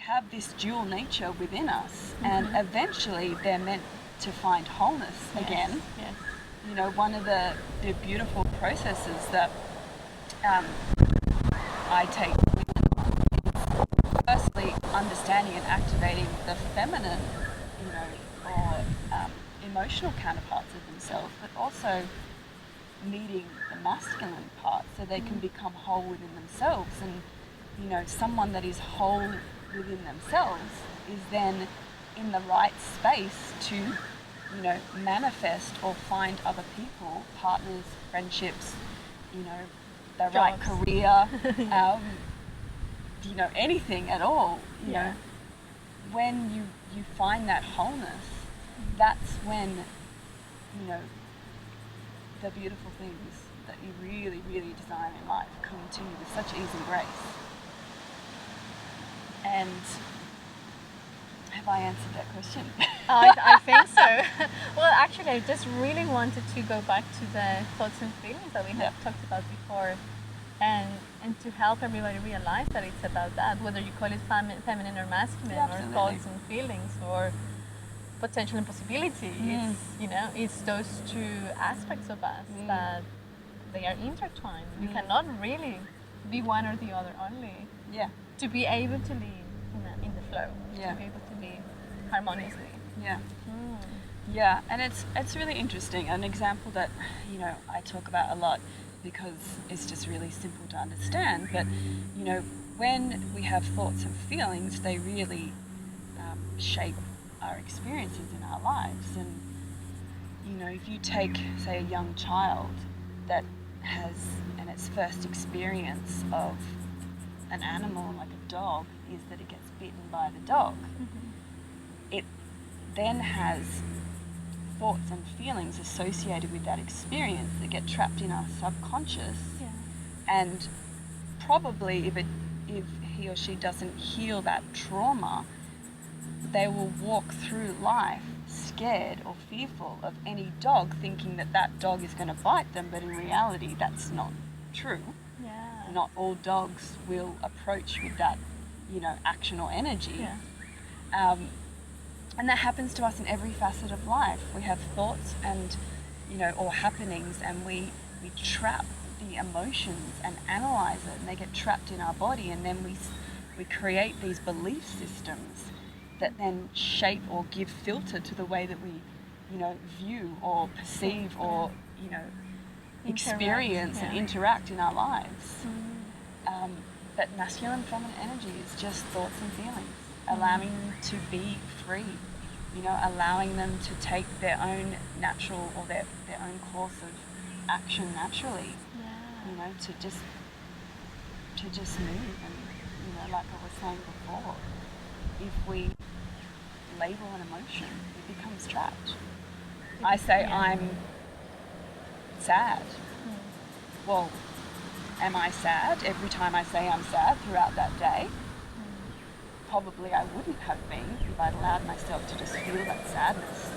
have this dual nature within us, and eventually they're meant to find wholeness again. Yes. You know, one of the beautiful processes that I take with them is firstly understanding and activating the feminine, you know, or emotional counterparts of themselves, but also meeting the masculine part so they can become whole within themselves. And you know, someone that is whole within themselves is then in the right space to, you know, manifest or find other people, partners, friendships, you know, the right career, you know, anything at all. You know, when you find that wholeness, that's when, you know, the beautiful things that you really, really desire in life come to you with such ease and grace. And have I answered that question? I think so. Well, actually, I just really wanted to go back to the thoughts and feelings that we have talked about before, and to help everybody realize that it's about that, whether you call it feminine or masculine, or thoughts and feelings, or potential and possibility. It's, you know, it's those two aspects of us that they are intertwined. You cannot really be one or the other only. Yeah. To be able to live in the flow. Yeah. To be able to live harmoniously. Yeah. Yeah, and it's really interesting. An example that, you know, I talk about a lot because it's just really simple to understand. But, you know, when we have thoughts and feelings, they really shape our experiences in our lives. And, you know, if you take, say, a young child that has its first experience of an animal like a dog is that it gets bitten by the dog. It then has thoughts and feelings associated with that experience that get trapped in our subconscious. And probably if he or she doesn't heal that trauma, they will walk through life scared or fearful of any dog, thinking that that dog is going to bite them, but in reality that's not true. Not all dogs will approach with that, you know, action or energy. And that happens to us in every facet of life. We have thoughts and, you know, or happenings, and we trap the emotions and analyze it, and they get trapped in our body, and then we create these belief systems that then shape or give filter to the way that we, you know, view or perceive or, you know, experience and interact in our lives. But masculine and feminine energy is just thoughts and feelings, allowing them to be free, you know, allowing them to take their own natural or their own course of action naturally, you know, to just move. And, you know, like I was saying before, if we label an emotion, it becomes trapped. I say I'm sad. Well, am I sad every time I say I'm sad throughout that day? Probably I wouldn't have been if I'd allowed myself to just feel that sadness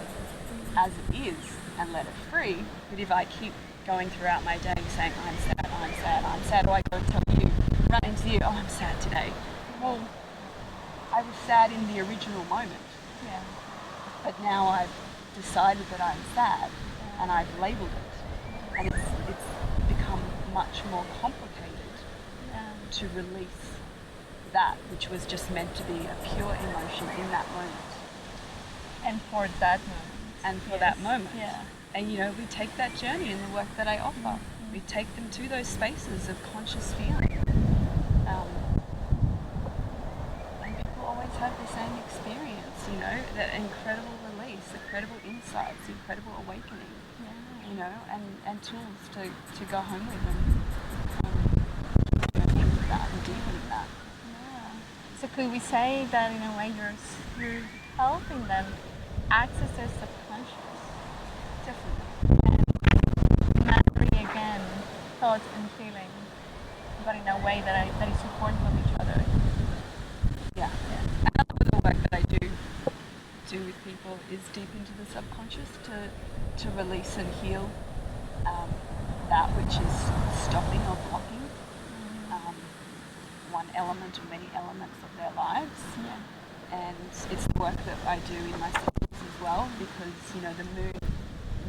as it is and let it free. But if I keep going throughout my day saying I'm sad, I'm sad, I'm sad, or I go and tell you, run into you, oh, I'm sad today. Well, I was sad in the original moment. But now I've decided that I'm sad and I've labelled it. And it's become much more complicated to release that which was just meant to be a pure emotion in that moment. And for that moment. And for that moment. And, you know, we take that journey in the work that I offer. We take them to those spaces of conscious feeling. And people always have the same experience, you know, that incredible release, incredible insights, incredible awakening, you know, and tools to go home with and journey with that and deepen with that. So could we say that in a way you're helping them access their subconscious? Definitely. And marry again thoughts and feelings, but in a way that is supportive of each other. And a lot of the work that I do with people is deep into the subconscious to release and heal that which is stopping or blocking one element or many elements of their lives. Yeah. And it's the work that I do in my circles as well, because the moon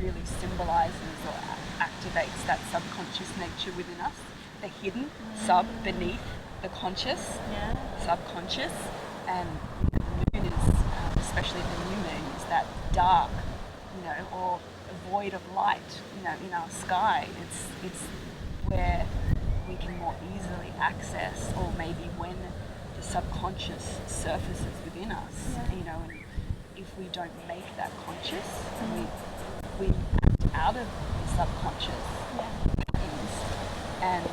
really symbolizes or activates that subconscious nature within us, the hidden, beneath the conscious, subconscious. And the moon is, especially the new moon, is that dark, or a void of light, in our sky. It's where we can more easily access, or maybe when the subconscious surfaces within us, and if we don't make that conscious, we act out of the subconscious patterns, and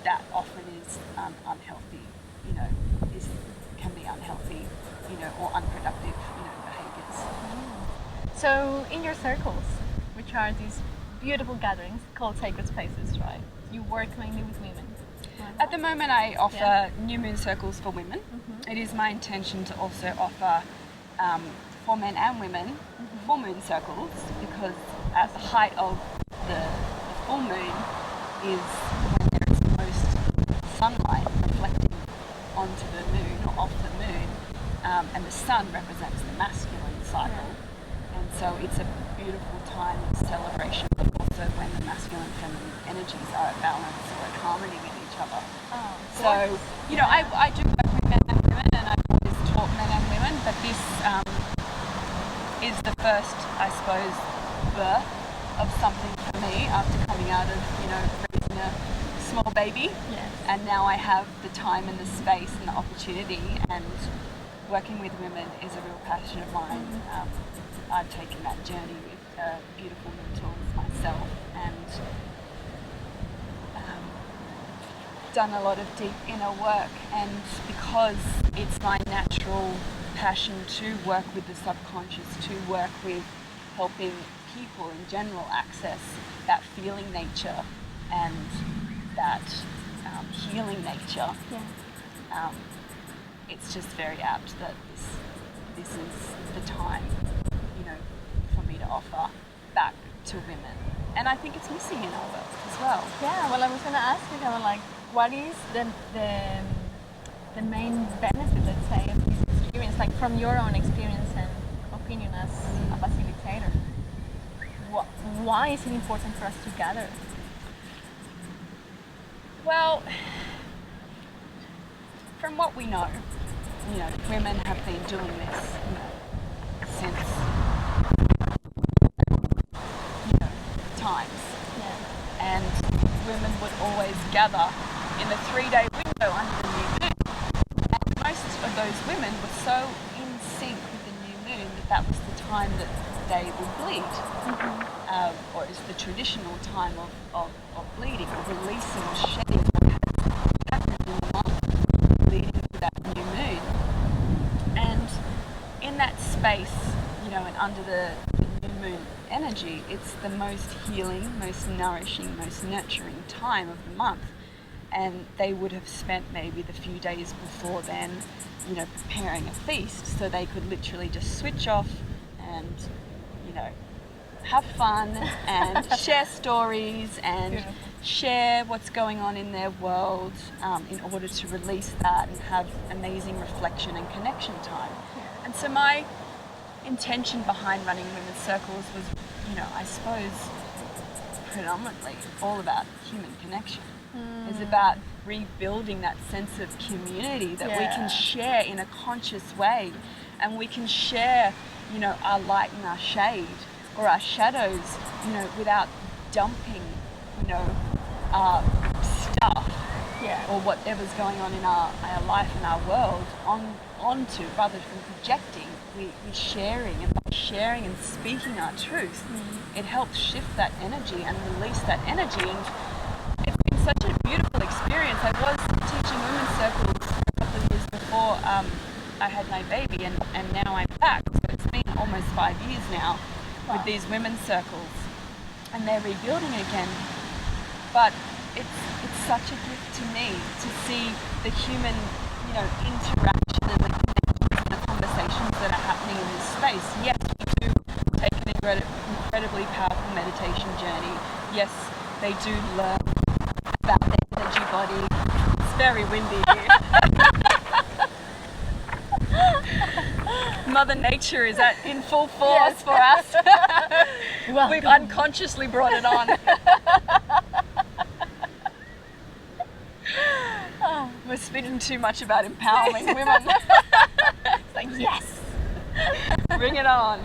that often is unhealthy, can be unhealthy, or unproductive, behaviors. So in your circles, which are these beautiful gatherings called sacred spaces, right? You work mainly with women. At the moment, I offer new moon circles for women. It is my intention to also offer for men and women full moon circles, because at the height of the full moon is when there is most sunlight reflecting onto the moon or off the moon, and the sun represents the masculine cycle. And so it's a beautiful time of celebration, but also when the masculine and feminine energies are at balance or at harmony with each other. So, I do work with men and women, and I've always taught men and women, but this is the first, I suppose, birth of something for me after coming out of, raising a small baby. And now I have the time and the space and the opportunity, and working with women is a real passion of mine. I've taken that journey with beautiful mentors myself, and done a lot of deep inner work, and because it's my natural passion to work with the subconscious, to work with helping people in general access that feeling nature and that healing nature, it's just very apt that this is the time, for me to offer back to women. And I think it's missing in our world as well. Yeah, well, I was going to ask you, like, what is the main benefit, let's say, of this experience, like from your own experience and opinion as a facilitator? Why is it important for us to gather? Well, from what we know, women have been doing this, since times. And women would always gather in the 3-day window under the new moon. And most of those women were so in sync with the new moon that was the time that they would bleed, or is the traditional time of bleeding, or releasing or shedding what has happened in the month leading to that new moon. And in that space, and under the new moon energy, it's the most healing, most nourishing, most nurturing time of the month. And they would have spent maybe the few days before then, preparing a feast, so they could literally just switch off and, have fun and share stories and share what's going on in their world, in order to release that and have amazing reflection and connection time. And so my intention behind running women's circles was, I suppose, predominantly all about human connection. It's about rebuilding that sense of community that we can share in a conscious way, and we can share, our light and our shade, or our shadows, without dumping, our stuff or whatever's going on in our life and our world onto, rather than projecting. We're sharing, and by sharing and speaking our truth, it helps shift that energy and release that energy. And it's been such a beautiful experience. I was teaching women's circles a couple of years before I had my baby, and now I'm back. So it's been almost 5 years now with these women's circles, and they're rebuilding again. But it's such a gift to me to see the human, interaction and the connections and the conversations that are happening in this space. Yes, we do take an incredibly powerful meditation journey. Yes, they do learn about their energy body, very windy here. Mother Nature is in full force for us. We've unconsciously brought it on. We're speaking too much about empowering women. It's like, yes! Bring it on.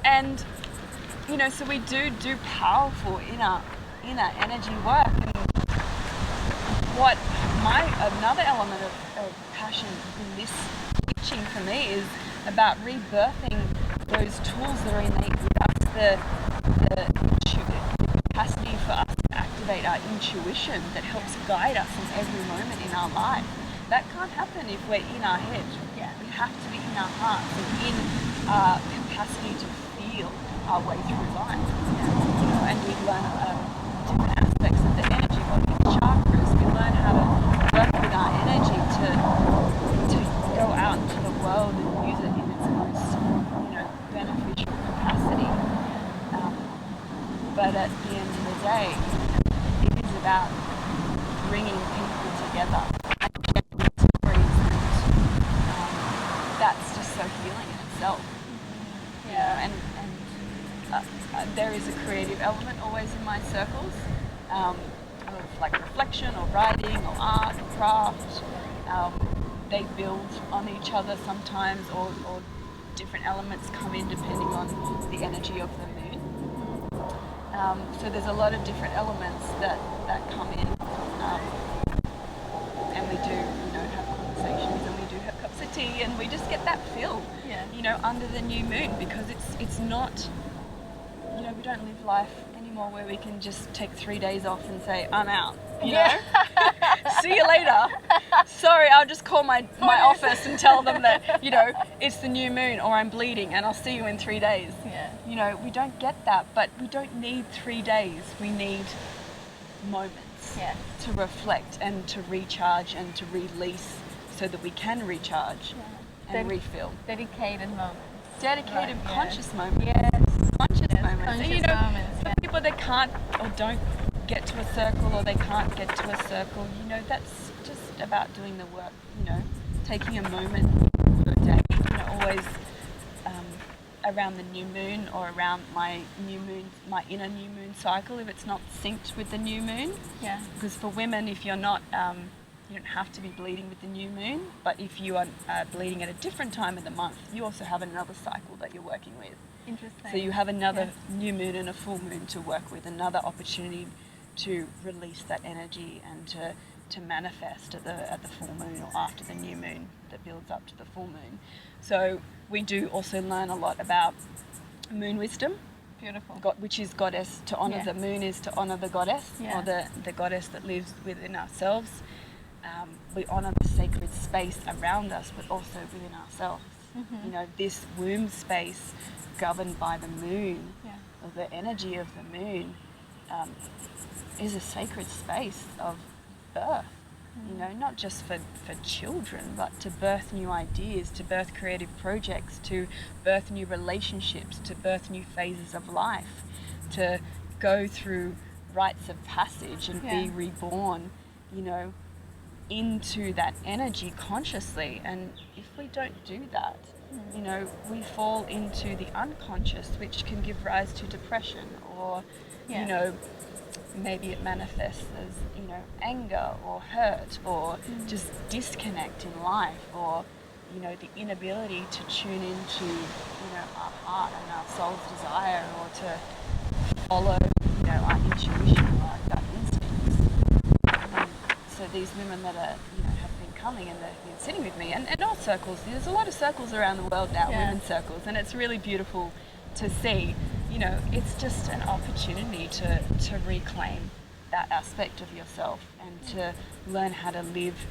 And, you know, so we do powerful inner energy work. And another element of passion in this teaching for me is about rebirthing those tools that are innate with us, the capacity for us to activate our intuition that helps guide us in every moment in our life. That can't happen if we're in our head. Yeah. We have to be in our hearts and in our capacity to feel our way through life. Yeah. You know, and we learn different aspects of the energy body, the chakras. We learn how to work with our energy to go out into the world and use it in its most, beneficial capacity. But at the end of the day, it is about bringing people together and sharing stories, and that's just so healing in itself. Yeah. And there is a creative element always in my circles, of like reflection or writing or art or craft. They build on each other sometimes, or different elements come in depending on the energy of the moon. So there's a lot of different elements that come in, and we do, have conversations, and we do have cups of tea, and we just get that feel, under the new moon, because it's not, we don't live life anymore where we can just take 3 days off and say, I'm out, know? See you later. Sorry, I'll just call my office and tell them that, it's the new moon or I'm bleeding and I'll see you in 3 days. Yeah. We don't get that, but we don't need 3 days. We need moments to reflect and to recharge and to release so that we can recharge and refill. Dedicated moments. Dedicated, conscious moments. Yes. Conscious moments. Conscious And, moments. for people that can't or don't get to a circle, or they can't get to a circle, that's just about doing the work, taking a moment for a day, always around the new moon or around my inner new moon cycle, if it's not synced with the new moon. Yeah. Because for women, if you're not, you don't have to be bleeding with the new moon, but if you are bleeding at a different time of the month, you also have another cycle that you're working with. Interesting. So you have another new moon and a full moon to work with, another opportunity to release that energy and to manifest at the full moon or after the new moon that builds up to the full moon. So we do also learn a lot about moon wisdom. Beautiful. Which is goddess. To honor the moon is to honor the goddess, or the goddess that lives within ourselves. We honor the sacred space around us, but also within ourselves. Mm-hmm. This womb space governed by the moon, or the energy of the moon, is a sacred space of birth. Not just for children, but to birth new ideas, to birth creative projects, to birth new relationships, to birth new phases of life, to go through rites of passage and be reborn, into that energy consciously. And if we don't do that, we fall into the unconscious, which can give rise to depression, or, maybe it manifests as, anger or hurt, or just disconnect in life, or, the inability to tune into, our heart and our soul's desire, or to follow, our intuition or our gut instincts. So these women that are, have been coming and they've been sitting with me, and all circles, there's a lot of circles around the world now, women's circles, and it's really beautiful to see. It's just an opportunity to reclaim that aspect of yourself and to learn how to live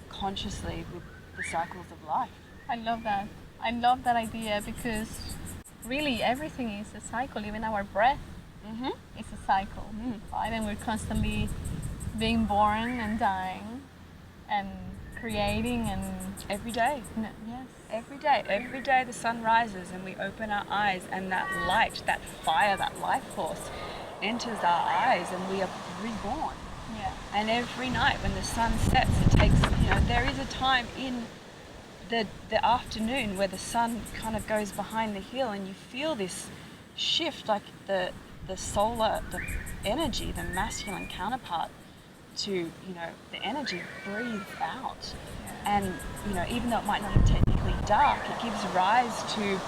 consciously with the cycles of life. I love that. I love that idea, because really everything is a cycle. Even our breath is a cycle, right? And we're constantly being born and dying and creating, and every day. Yes. Every day the sun rises and we open our eyes, and that light, that fire, that life force enters our eyes, and we are reborn. Yeah. And every night when the sun sets, it takes, there is a time in the afternoon where the sun kind of goes behind the hill and you feel this shift, like the solar, the energy, the masculine counterpart to, the energy breathes out. And, even though it might not be technically dark, it gives rise to,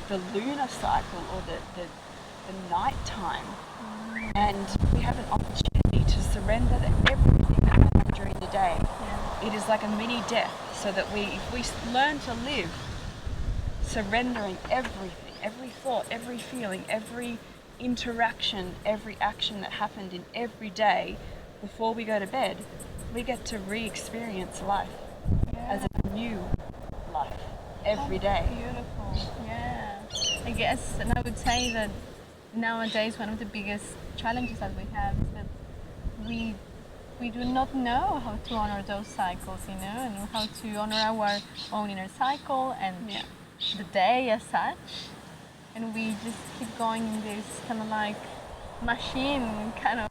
the lunar cycle or the night time. And we have an opportunity to surrender everything that happens during the day. It is like a mini death, so that if we learn to live surrendering everything, every thought, every feeling, every interaction, every action that happened in every day before we go to bed, we get to re-experience life as a new life every day. Beautiful. Yeah. I guess, and I would say that nowadays one of the biggest challenges that we have is that we do not know how to honor those cycles, and how to honor our own inner cycle and the day as such. And we just keep going in this kind of like machine kind of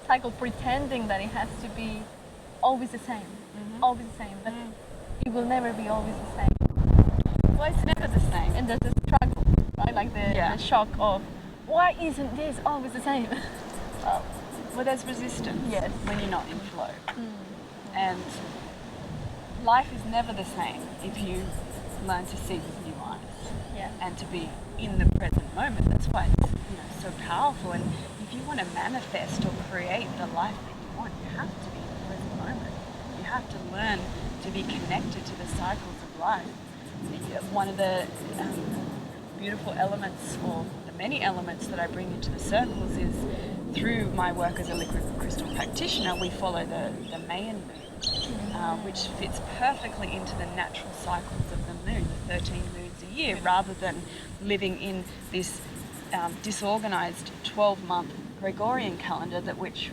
cycle, pretending that it has to be always the same, always the same, but it will never be always the same. Well, it's never the same. And there's a struggle, right? Like the shock of, why isn't this always the same? Well, there's resistance when you're not in flow. And life is never the same if you learn to see with new eyes and to be in the present moment. That's why it's so powerful. And if you want to manifest or create the life that you want, you have to be in the present moment. You have to learn to be connected to the cycles of life. One of the beautiful elements, or the many elements that I bring into the circles, is through my work as a liquid crystal practitioner, we follow the Mayan moon, which fits perfectly into the natural cycles of the moon, the 13 moons a year, rather than living in this disorganized 12-month Gregorian calendar that which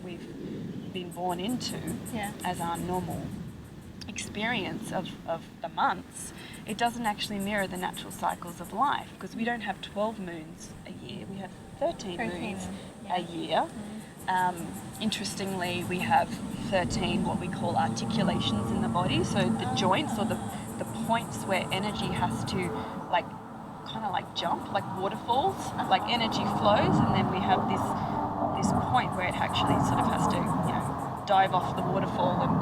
we've been born into as our normal experience of the months. It doesn't actually mirror the natural cycles of life, because we don't have 12 moons a year, we have 13 moons a year. Interestingly, we have 13 what we call articulations in the body, so the joints or the points where energy has to kind of like jump, like waterfalls, like energy flows, and then we have this point where it actually sort of has to dive off the waterfall and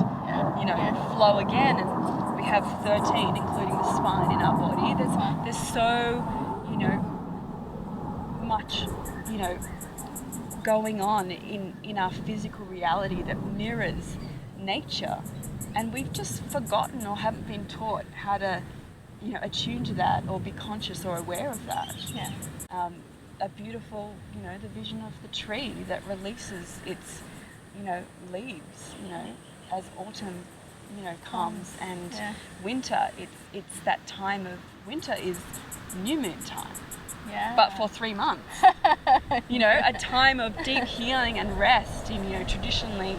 flow again. And we have 13, including the spine in our body. There's so much going on in our physical reality that mirrors nature, and we've just forgotten or haven't been taught how to attune to that or be conscious or aware of that. A beautiful the vision of the tree that releases its leaves as autumn comes, and winter, it's that time of winter is new moon time, but for 3 months. A time of deep healing and rest. Traditionally,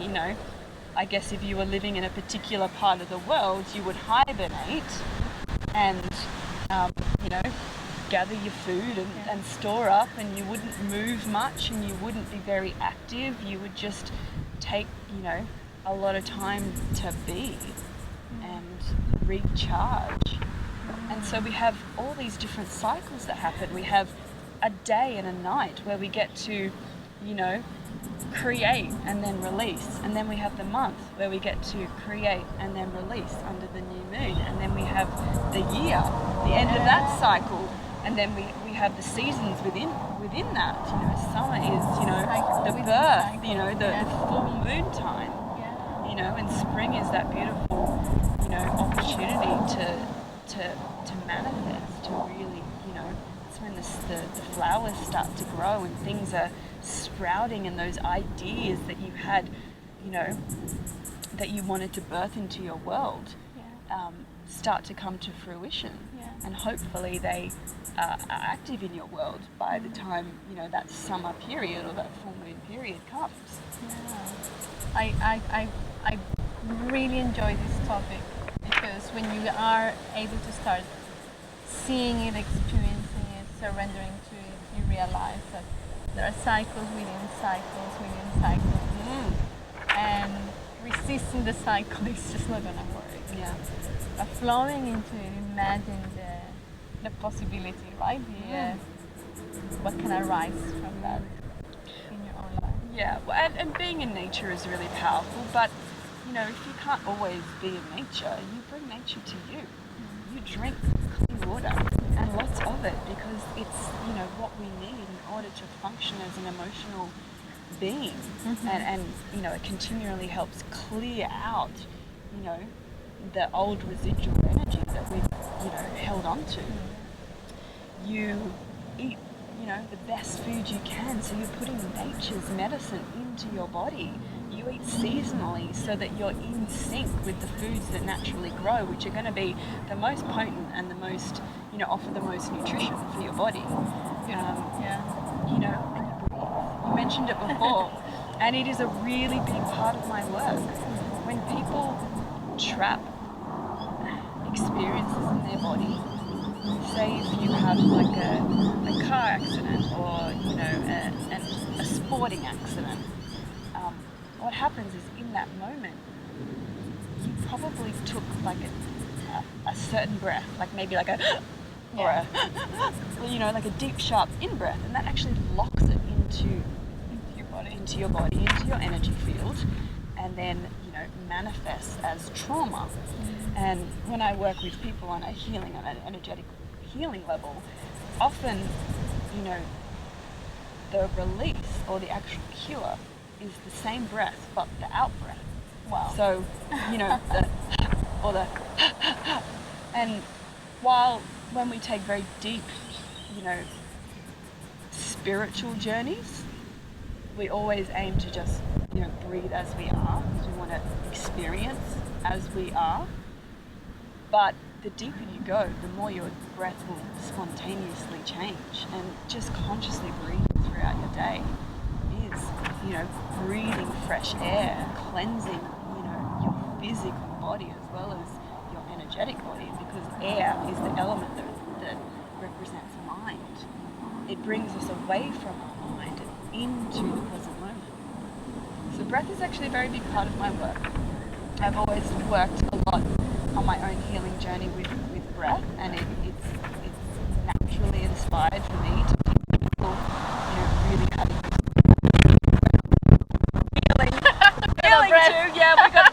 I guess if you were living in a particular part of the world, you would hibernate and gather your food and store up, and you wouldn't move much and you wouldn't be very active. You would just take a lot of time to be and recharge. And so we have all these different cycles that happen. We have a day and a night where we get to create and then release, and then we have the month where we get to create and then release under the new moon, and then we have the year, the end of that cycle, and then we have the seasons within that. Summer is the birth, the full moon time, and spring is that beautiful opportunity to manifest, to really it's when the flowers start to grow and things are sprouting, and those ideas that you had that you wanted to birth into your world start to come to fruition, and hopefully they are active in your world by the time that summer period or that full moon period comes. I really enjoy this topic, because when you are able to start seeing it, experiencing it, surrendering to it, you realize that there are cycles within cycles within cycles. and resisting the cycle is just not gonna work. Yeah. But flowing into it, imagine the possibility, right? What can arise from that in your own life. Yeah, well, and being in nature is really powerful, but you know, if you can't always be in nature, you bring nature to you. You drink clean water and lots of it because it's, you know, what we need in order to function as an emotional being. And you know, it continually helps clear out, you know, the old residual energy that we've, you know, held on to. You eat, you know, the best food you can, so you're putting nature's medicine into your body. You eat seasonally so that you're in sync with the foods that naturally grow, which are going to be the most potent and the most, you know, offer the most nutrition for your body. You know, and you breathe. You mentioned it before, and it is a really big part of my work. When people trap experiences in their body, say if you have like a car accident or, you know, a sporting accident, what happens is in that moment you probably took like a certain breath, like maybe like a or a you know, like a deep sharp in breath, and that actually locks it into your body, into your energy field, and then, you know, manifests as trauma. And when I work with people on an energetic healing level, often, you know, the release or the actual cure is the same breath, but the out breath. Wow. So, you know, and when we take very deep, you know, spiritual journeys, we always aim to just, you know, breathe as we are, because we want to experience as we are. But the deeper you go, the more your breath will spontaneously change, and just consciously breathing throughout your day is, you know, breathing fresh air, cleansing, you know, your physical body as well as your energetic body, because air is the element that represents mind. It brings us away from our mind and into the present moment. So breath is actually a very big part of my work. I've always worked a lot on my own healing journey with breath, and it's naturally inspired for me to teach people, you know, really having healing too. Yeah, we got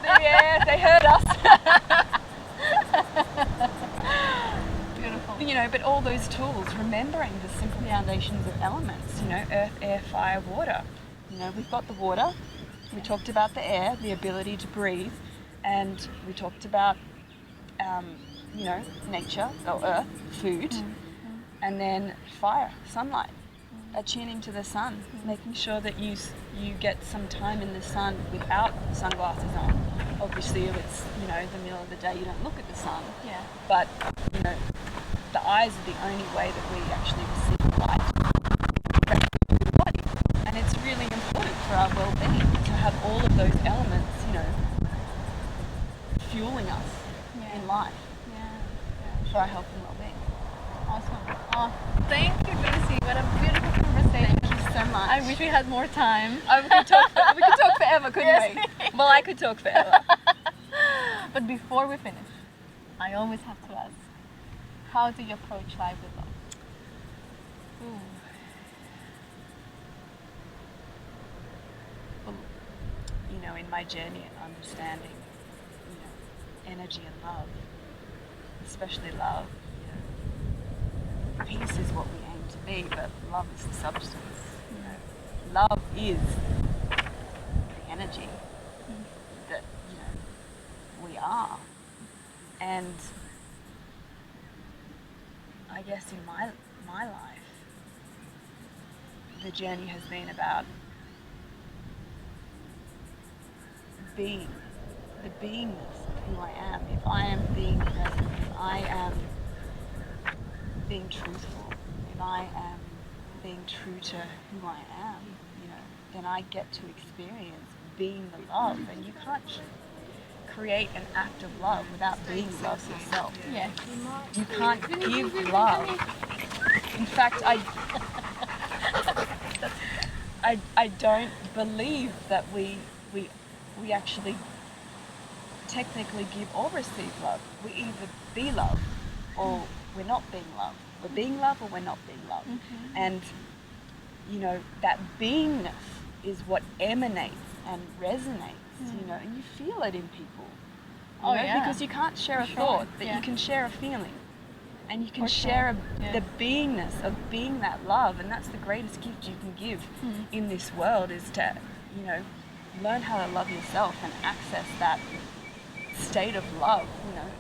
they heard us. Beautiful. You know, but all those tools, remembering the simple foundations of elements, you know, earth, air, fire, water. You know, we've got the water, we talked about the air, the ability to breathe, and we talked about, you know, nature, or earth, food, and then fire, sunlight, attuning to the sun, making sure that you get some time in the sun without sunglasses on. Obviously, if it's, you know, the middle of the day, you don't look at the sun. Yeah. But, you know, the eyes are the only way that we actually receive light through the body. And it's really important for our well-being to have all of those elements, you know, fueling us in life for our health and well-being. Awesome. Oh, thank you, Lucy. What a beautiful conversation. Thank you so much. I wish we had more time. We could talk forever, couldn't we? Well, I could talk forever. But before we finish, I always have to ask, how do you approach life with love? Ooh. Well, you know, in my journey and understanding, you know, energy and love, especially love, you know, peace is what we aim to be, but love is the substance. You know, love is the energy that, you know, we are. And I guess in my life, the journey has been about being, the beingness of who I am. If I am being present, if I am being truthful, if I am being true to who I am, you know, then I get to experience being the love. And you can't create an act of love without being love yourself. Yes. You can't give love. In fact, I don't believe that we we actually technically give or receive love. We either be love or we're not being love. We're being love or we're not being love. And, you know, that beingness is what emanates and resonates, you know, and you feel it in people. You know, because you can't share a thought, but you can share a feeling. And you can share the beingness of being that love, and that's the greatest gift you can give in this world, is to, you know, learn how to love yourself and access that state of love, you know,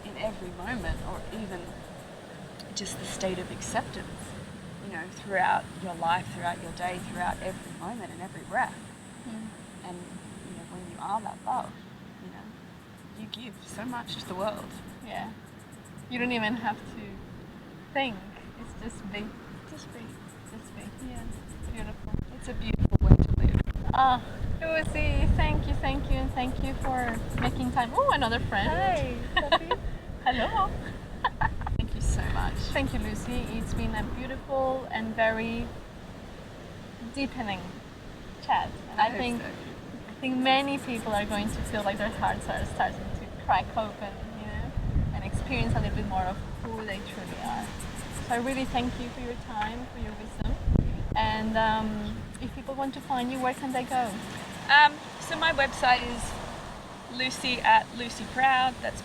in every moment, or even just the state of acceptance, you know, throughout your life, throughout your day, throughout every moment and every breath. And, you know, when you are that love, you know, you give so much to the world. Yeah. You don't even have to think. It's just be. Just be. Just be. Yeah. Beautiful. It's a beautiful way to live. Ah, Lucy, thank you, and thank you for making time. Oh, another friend. Hi, Sophie. Hello. Thank you so much. Thank you, Lucy. It's been a beautiful and very deepening chat. And I think many people are going to feel like their hearts are starting to crack open, you know, and experience a little bit more of who they truly are. So I really thank you for your time, for your wisdom. And if people want to find you, where can they go? So my website is lucy@lucyproud, that's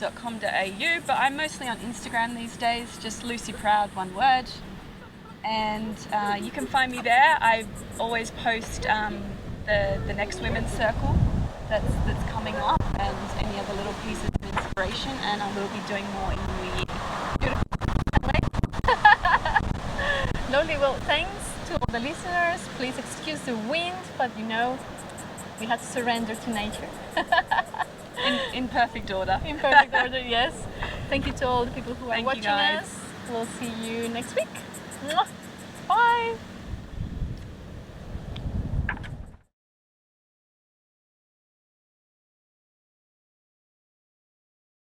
proud.com.au, but I'm mostly on Instagram these days, just Lucy Proud, one word. And you can find me there. I always post the next Women's Circle that's coming up, and any other little pieces of inspiration, and I will be doing more in the new year. Beautiful. Lovely. Well, thanks to all the listeners. Please excuse the wind, but you know, we have to surrender to nature. In perfect order. In perfect order, yes. Thank you to all the people who are Thank you, watching guys. us. We'll see you next week. Mwah.